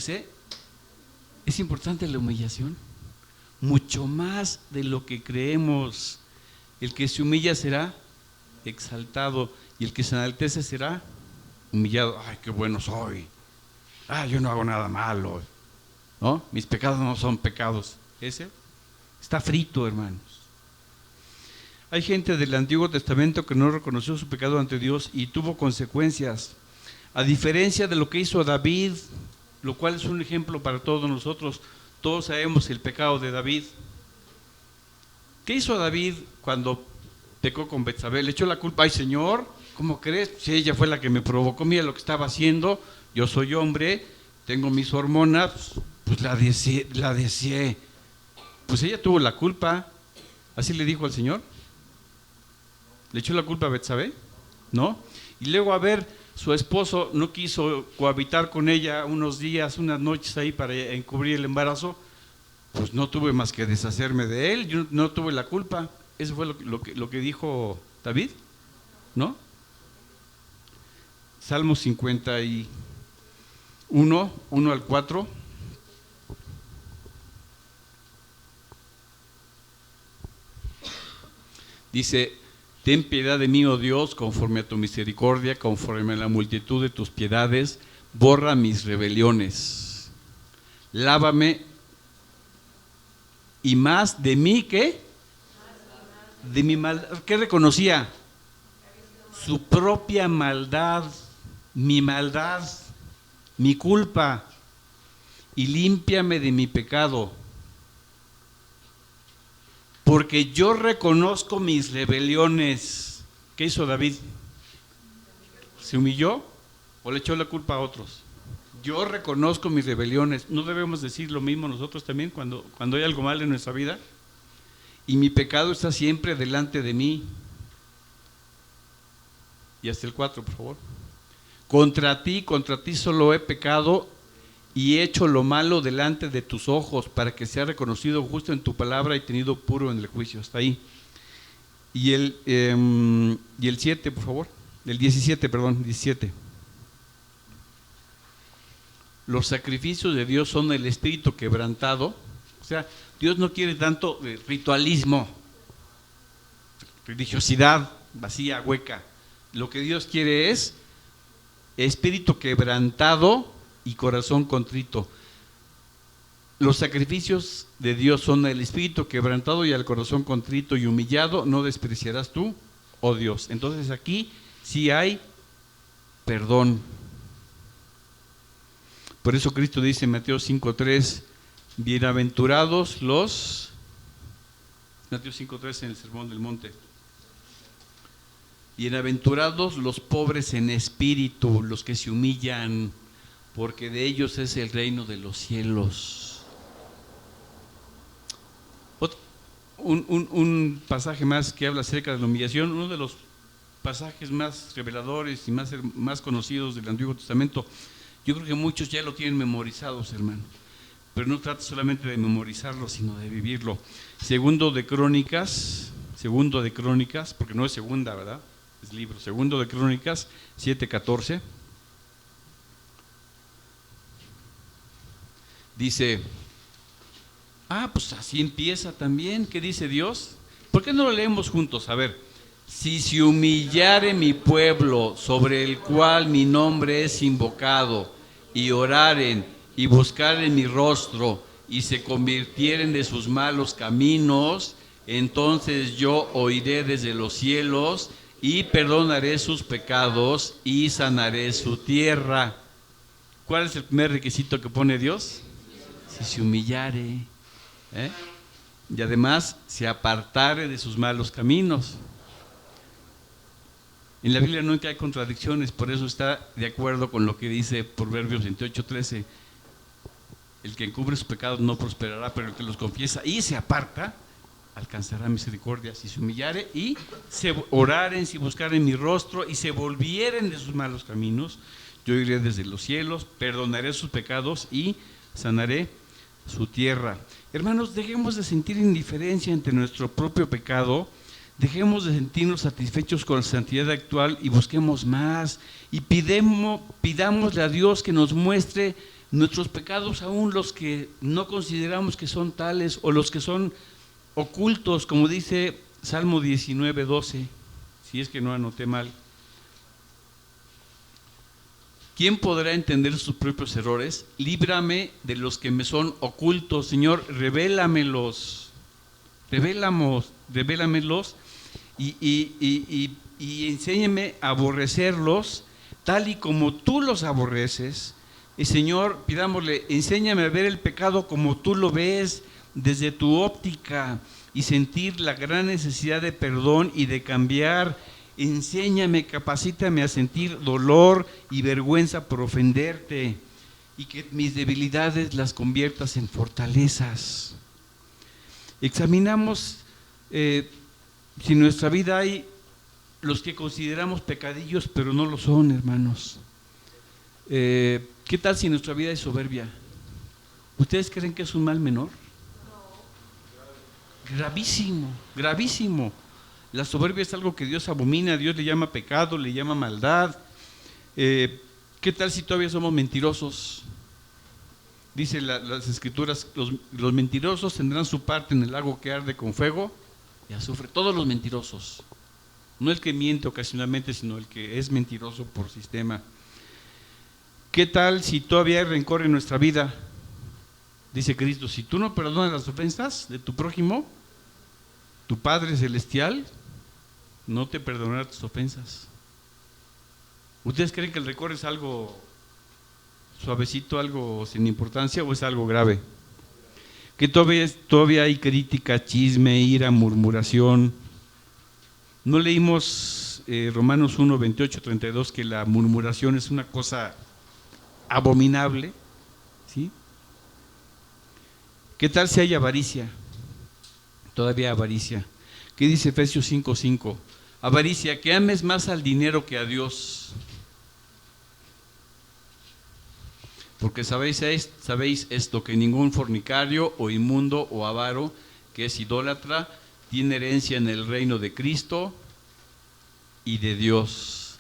es importante la humillación. Mucho más de lo que creemos. El que se humilla será exaltado y el que se enaltece será humillado. Ay, qué bueno soy. Yo no hago nada malo. ¿No? Mis pecados no son pecados. Ese está frito, hermanos. Hay gente del Antiguo Testamento que no reconoció su pecado ante Dios y tuvo consecuencias. A diferencia de lo que hizo David, lo cual es un ejemplo para todos nosotros. Todos sabemos el pecado de David. ¿Qué hizo David cuando pecó con Betsabé? Le echó la culpa. Ay, Señor, ¿cómo crees? Si ella fue la que me provocó, mira lo que estaba haciendo. Yo soy hombre, tengo mis hormonas, pues la deseé. Pues ella tuvo la culpa. ¿Así le dijo al Señor? ¿Le echó la culpa a Betsabé? ¿No? Y luego, a ver, su esposo no quiso cohabitar con ella unos días, unas noches ahí para encubrir el embarazo. Pues no tuve más que deshacerme de él, yo no tuve la culpa. Eso fue lo que dijo David, ¿no? Salmo 51, 1 al 4. Dice: ten piedad de mí, oh Dios, conforme a tu misericordia, conforme a la multitud de tus piedades, borra mis rebeliones. Lávame, y más de mí, ¿qué? De mi maldad. ¿Qué reconocía? Su propia maldad, mi culpa, y límpiame de mi pecado. Porque yo reconozco mis rebeliones. ¿Qué hizo David? ¿Se humilló o le echó la culpa a otros? Yo reconozco mis rebeliones. ¿No debemos decir lo mismo nosotros también cuando hay algo mal en nuestra vida? Y mi pecado está siempre delante de mí. Y hasta el 4, por favor. Contra ti solo he pecado y he hecho lo malo delante de tus ojos, para que sea reconocido justo en tu palabra y tenido puro en el juicio. Hasta ahí. Y el 7, por favor. El 17, perdón, 17. Los sacrificios de Dios son el espíritu quebrantado. O sea, Dios no quiere tanto ritualismo, religiosidad vacía, hueca. Lo que Dios quiere es espíritu quebrantado y corazón contrito. Los sacrificios de Dios son el espíritu quebrantado y al corazón contrito y humillado no despreciarás tú, oh Dios. Entonces aquí sí hay perdón. Por eso Cristo dice en Mateo 5:3, bienaventurados los, Mateo 5:3 en el Sermón del Monte, bienaventurados los pobres en espíritu, los que se humillan, porque de ellos es el reino de los cielos. Un pasaje más que habla acerca de la humillación, uno de los pasajes más reveladores y más conocidos del Antiguo Testamento. Yo creo que muchos ya lo tienen memorizados, hermano, pero no trata solamente de memorizarlo, sino de vivirlo. Segundo de Crónicas, porque no es segunda, ¿verdad? Es libro. Segundo de Crónicas 7:14. Dice, pues así empieza también. ¿Qué dice Dios? ¿Por qué no lo leemos juntos? A ver. Si se humillare mi pueblo, sobre el cual mi nombre es invocado, y oraren y buscaren mi rostro, y se convirtieren de sus malos caminos, entonces yo oiré desde los cielos, y perdonaré sus pecados, y sanaré su tierra. ¿Cuál es el primer requisito que pone Dios? Si se humillare, y además se apartare de sus malos caminos. En la Biblia nunca hay contradicciones, por eso está de acuerdo con lo que dice Proverbios 28:13. El que encubre sus pecados no prosperará, pero el que los confiesa y se aparta alcanzará misericordia. Si se humillare y se oraren, si buscaren mi rostro y se volvieren de sus malos caminos, yo iré desde los cielos, perdonaré sus pecados y sanaré su tierra. Hermanos, dejemos de sentir indiferencia ante nuestro propio pecado. Dejemos de sentirnos satisfechos con la santidad actual y busquemos más. Y pidámosle a Dios que nos muestre nuestros pecados, aún los que no consideramos que son tales o los que son ocultos, como dice Salmo 19:12, si es que no anoté mal. ¿Quién podrá entender sus propios errores? Líbrame de los que me son ocultos, Señor, revélamelos. y enséñame a aborrecerlos tal y como tú los aborreces. Y Señor, pidámosle, enséñame a ver el pecado como tú lo ves, desde tu óptica, y sentir la gran necesidad de perdón y de cambiar. Enséñame, capacítame a sentir dolor y vergüenza por ofenderte, y que mis debilidades las conviertas en fortalezas. Examinamos si en nuestra vida hay los que consideramos pecadillos, pero no lo son, hermanos. ¿Qué tal si en nuestra vida hay soberbia? ¿Ustedes creen que es un mal menor? Gravísimo, gravísimo. La soberbia es algo que Dios abomina, Dios le llama pecado, le llama maldad. ¿Qué tal si todavía somos mentirosos? Dice las Escrituras, los mentirosos tendrán su parte en el lago que arde con fuego y azufre. Todos los mentirosos, no el que miente ocasionalmente, sino el que es mentiroso por sistema. ¿Qué tal si todavía hay rencor en nuestra vida? Dice Cristo, si tú no perdonas las ofensas de tu prójimo, tu Padre Celestial no te perdonará tus ofensas. ¿Ustedes creen que el rencor es algo suavecito, algo sin importancia, o es algo grave? Que todavía hay crítica, chisme, ira, murmuración. ¿No leímos Romanos 1, 28, 32 que la murmuración es una cosa abominable? ¿Sí? ¿Qué tal si hay avaricia? Todavía avaricia. ¿Qué dice Efesios 5, 5? Avaricia, que ames más al dinero que a Dios. Porque sabéis esto, que ningún fornicario o inmundo o avaro que es idólatra tiene herencia en el reino de Cristo y de Dios.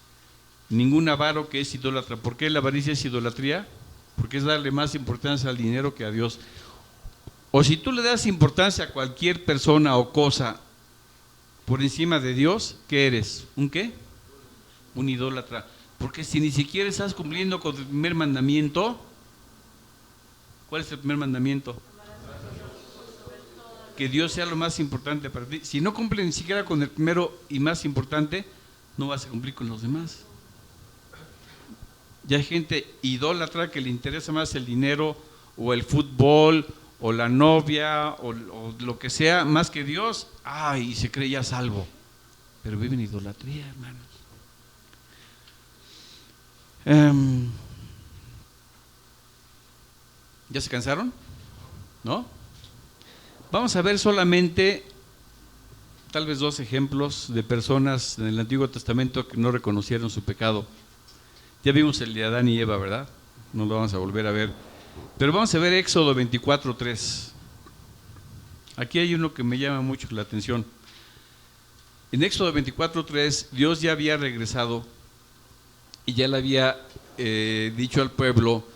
Ningún avaro que es idólatra. ¿Por qué la avaricia es idolatría? Porque es darle más importancia al dinero que a Dios. O si tú le das importancia a cualquier persona o cosa por encima de Dios, ¿qué eres? ¿Un qué? Un idólatra. Porque si ni siquiera estás cumpliendo con el primer mandamiento, ¿cuál es el primer mandamiento? Que Dios sea lo más importante para ti. Si no cumples ni siquiera con el primero y más importante, no vas a cumplir con los demás. Ya hay gente idólatra que le interesa más el dinero o el fútbol o la novia o lo que sea, más que Dios. Ay, y se cree ya salvo, pero vive en idolatría, hermanos. ¿Ya se cansaron? ¿No? Vamos a ver solamente tal vez 2 ejemplos de personas en el Antiguo Testamento que no reconocieron su pecado. Ya vimos el de Adán y Eva, ¿verdad? No lo vamos a volver a ver. Pero vamos a ver Éxodo 24:3. Aquí hay uno que me llama mucho la atención. En Éxodo 24:3, Dios ya había regresado y ya le había dicho al pueblo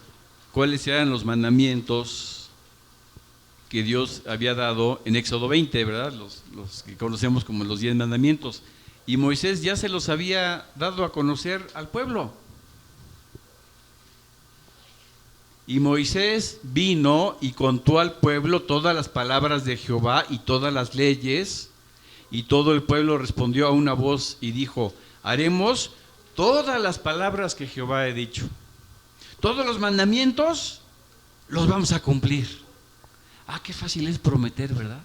cuáles eran los mandamientos que Dios había dado en Éxodo 20, ¿verdad? Los que conocemos como los 10 mandamientos. Y Moisés ya se los había dado a conocer al pueblo. Y Moisés vino y contó al pueblo todas las palabras de Jehová y todas las leyes, y todo el pueblo respondió a una voz y dijo: haremos todas las palabras que Jehová ha dicho. Todos los mandamientos los vamos a cumplir. Ah, qué fácil es prometer, ¿verdad?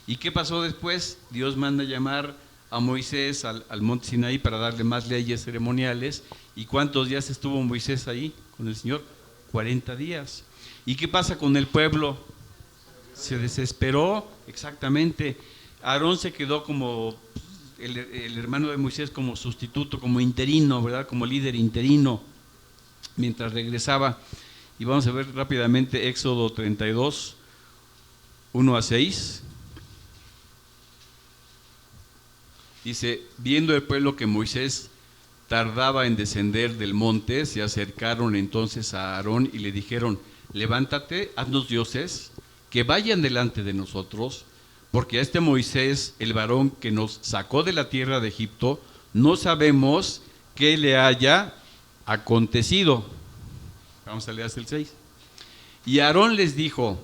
¿Y qué pasó después? Dios manda llamar a Moisés al monte Sinaí para darle más leyes ceremoniales. ¿Y cuántos días estuvo Moisés ahí con el Señor? 40 días. ¿Y qué pasa con el pueblo? Se desesperó, exactamente. Aarón se quedó como el hermano de Moisés, como sustituto, como interino, ¿verdad? Como líder interino, mientras regresaba. Y vamos a ver rápidamente Éxodo 32, 1-6. Dice: viendo el pueblo que Moisés tardaba en descender del monte, se acercaron entonces a Aarón y le dijeron: levántate, haznos dioses que vayan delante de nosotros, porque a este Moisés, el varón que nos sacó de la tierra de Egipto, no sabemos qué le haya acontecido. Vamos a leer hasta el 6. Y Aarón les dijo: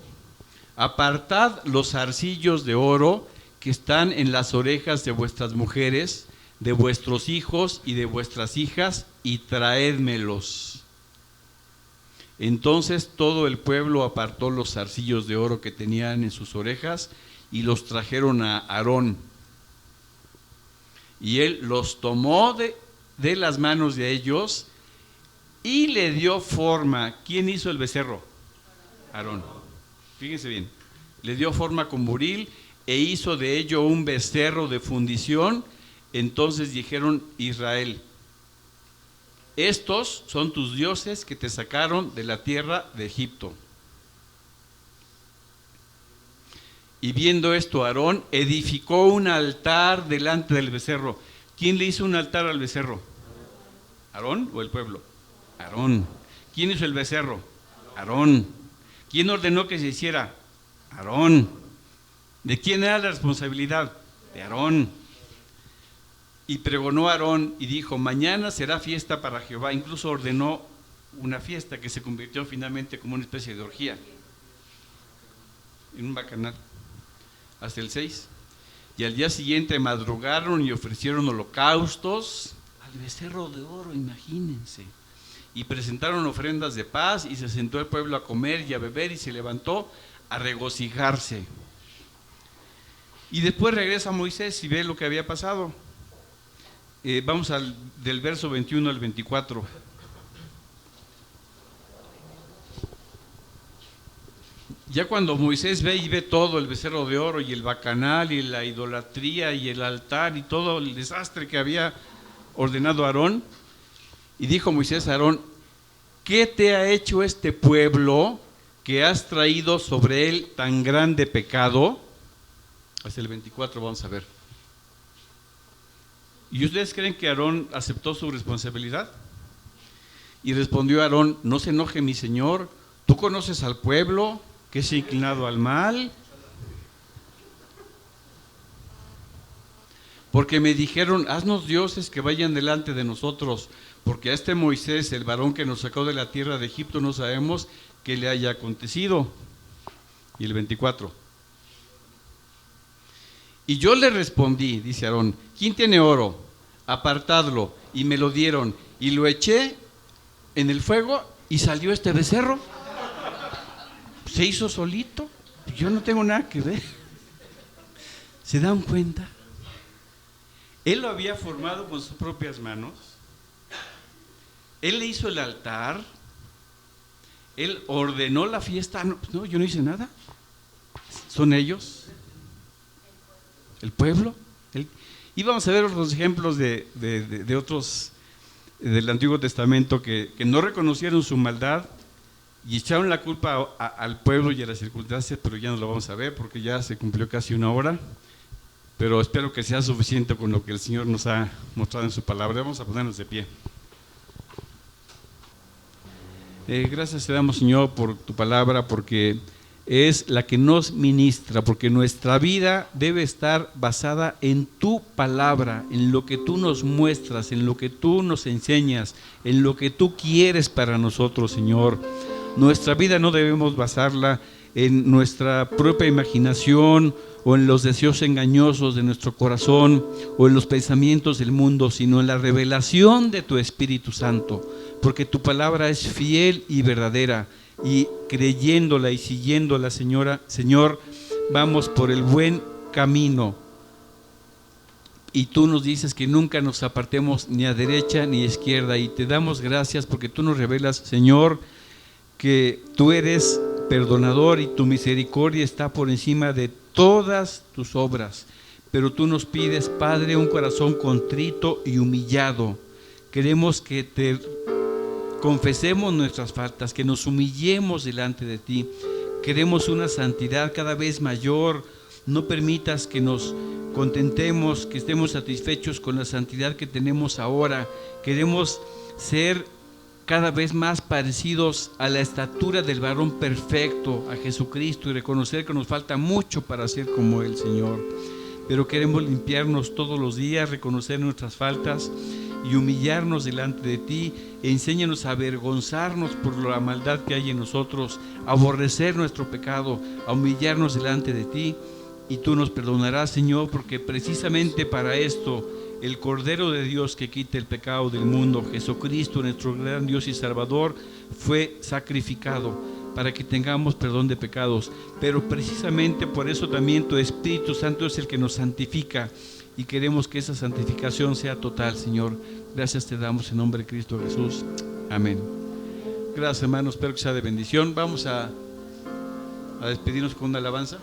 apartad los zarcillos de oro que están en las orejas de vuestras mujeres, de vuestros hijos y de vuestras hijas, y traédmelos. Entonces todo el pueblo apartó los zarcillos de oro que tenían en sus orejas y los trajeron a Aarón. Y él los tomó de las manos de ellos y le dio forma. ¿Quién hizo el becerro? Aarón. Fíjense bien. Le dio forma con buril e hizo de ello un becerro de fundición. Entonces dijeron: Israel, estos son tus dioses que te sacaron de la tierra de Egipto. Y viendo esto, Aarón edificó un altar delante del becerro. ¿Quién le hizo un altar al becerro? ¿Aarón o el pueblo? Aarón. ¿Quién hizo el becerro? Aarón. ¿Quién ordenó que se hiciera? Aarón. ¿De quién era la responsabilidad? De Aarón. Y pregonó Aarón y dijo: mañana será fiesta para Jehová. Incluso ordenó una fiesta que se convirtió finalmente como una especie de orgía, en un bacanal, hasta el 6. Y al día siguiente madrugaron y ofrecieron holocaustos al becerro de oro, imagínense. Y presentaron ofrendas de paz, y se sentó el pueblo a comer y a beber, y se levantó a regocijarse. Y después regresa Moisés y ve lo que había pasado. Vamos del verso 21 al 24. Ya cuando Moisés ve y ve todo, el becerro de oro y el bacanal y la idolatría y el altar y todo el desastre que había ordenado Aarón, y dijo Moisés a Aarón: ¿qué te ha hecho este pueblo que has traído sobre él tan grande pecado? Hasta el 24 vamos a ver. ¿Y ustedes creen que Aarón aceptó su responsabilidad? Y respondió Aarón: no se enoje mi señor, tú conoces al pueblo que se ha inclinado al mal, porque me dijeron: haznos dioses que vayan delante de nosotros, porque a este Moisés, el varón que nos sacó de la tierra de Egipto, no sabemos qué le haya acontecido. Y el 24. Y yo le respondí, dice Aarón: ¿quién tiene oro? Apartadlo. Y me lo dieron, y lo eché en el fuego, y salió este becerro. Se hizo solito. Yo no tengo nada que ver. ¿Se dan cuenta? Él lo había formado con sus propias manos. Él le hizo el altar. Él ordenó la fiesta. No, yo no hice nada. ¿Son ellos? ¿El pueblo? Y vamos a ver otros ejemplos de otros del Antiguo Testamento que no reconocieron su maldad y echaron la culpa al pueblo y a las circunstancias, pero ya no lo vamos a ver porque ya se cumplió casi una hora. Pero espero que sea suficiente con lo que el Señor nos ha mostrado en su palabra. Vamos a ponernos de pie. Gracias te damos, Señor, por tu palabra, porque es la que nos ministra, porque nuestra vida debe estar basada en tu palabra, en lo que tú nos muestras, en lo que tú nos enseñas, en lo que tú quieres para nosotros, Señor. Nuestra vida no debemos basarla en nuestra propia imaginación o en los deseos engañosos de nuestro corazón o en los pensamientos del mundo, sino en la revelación de tu Espíritu Santo, porque tu palabra es fiel y verdadera, y creyéndola y siguiéndola, Señor, vamos por el buen camino. Y tú nos dices que nunca nos apartemos ni a derecha ni a izquierda, y te damos gracias porque tú nos revelas, Señor, que tú eres perdonador y tu misericordia está por encima de todas tus obras. Pero tú nos pides, Padre, un corazón contrito y humillado. Queremos que te confesemos nuestras faltas, que nos humillemos delante de ti. Queremos una santidad cada vez mayor. No permitas que nos contentemos, que estemos satisfechos con la santidad que tenemos ahora. Queremos ser cada vez más parecidos a la estatura del varón perfecto, a Jesucristo, y reconocer que nos falta mucho para ser como Él, Señor. Pero queremos limpiarnos todos los días, reconocer nuestras faltas y humillarnos delante de ti. Enséñanos a avergonzarnos por la maldad que hay en nosotros, a aborrecer nuestro pecado, a humillarnos delante de ti, y tú nos perdonarás, Señor, porque precisamente para esto el Cordero de Dios que quita el pecado del mundo, Jesucristo, nuestro gran Dios y Salvador, fue sacrificado para que tengamos perdón de pecados. Pero precisamente por eso también tu Espíritu Santo es el que nos santifica, y queremos que esa santificación sea total, Señor. Gracias te damos en nombre de Cristo Jesús. Amén. Gracias, hermanos, espero que sea de bendición. Vamos a despedirnos con una alabanza.